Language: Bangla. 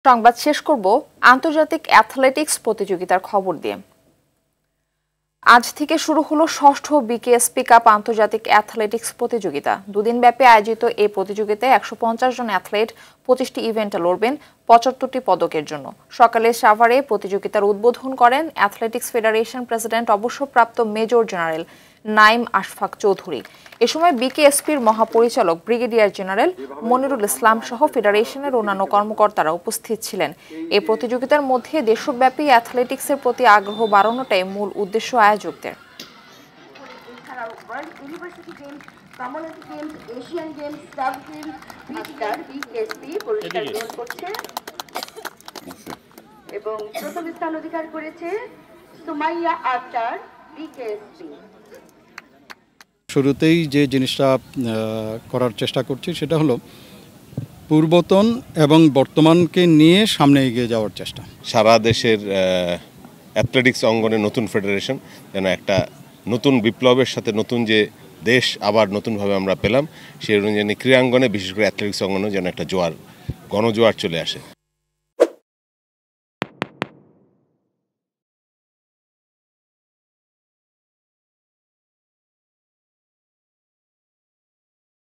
সংবাদ শেষ করব আন্তর্জাতিক অ্যাথলেটিক্স প্রতিযোগিতার খবর দিয়ে। আজ থেকে শুরু হলো ষষ্ঠ বিকেএসপি কাপ আন্তর্জাতিক অ্যাথলেটিক্স প্রতিযোগিতা। দুদিনব্যাপী আয়োজিত এই প্রতিযোগিতায় ১৫০ জন অ্যাথলেট ২৫টি ইভেন্টে লড়বেন ৭৫টি পদকের জন্য। সকালে সাভারে প্রতিযোগিতার উদ্বোধন করেন অ্যাথলেটিক্স ফেডারেশন প্রেসিডেন্ট অবসরপ্রাপ্ত মেজর জেনারেল নাইম আশফাক চৌধুরী। এ সময় বিকেএসপির মহাপরিচালক ব্রিগেডিয়ার জেনারেল মনিরুল ইসলাম সহ ফেডারেশনের অন্যান্য কর্মকর্তারা উপস্থিত ছিলেন। এই প্রতিযোগিতার মধ্যে দেশব্যাপী অ্যাথলেটিক্সের প্রতি আগ্রহ বাড়ানোটাই মূল উদ্দেশ্য আয়োজকদের। এবং প্রথম স্থান অধিকার করেছে সুমাইয়া আক্তার বিকেএসপি। শুরুতেই যে জিনিসটা করার চেষ্টা করছি সেটা হলো পূর্বতন এবং বর্তমানকে নিয়ে সামনে এগিয়ে যাওয়ার চেষ্টা। সারা দেশের অ্যাথলেটিক্স অঙ্গনে নতুন ফেডারেশন যেন একটা নতুন বিপ্লবের সাথে নতুন যে দেশ আবার নতুনভাবে আমরা পেলাম, সেই অনুযায়ী ক্রীড়াঙ্গনে বিশেষ করে অ্যাথলেটিক্স অঙ্গনে যেন একটা গণজোয়ার চলে আসে।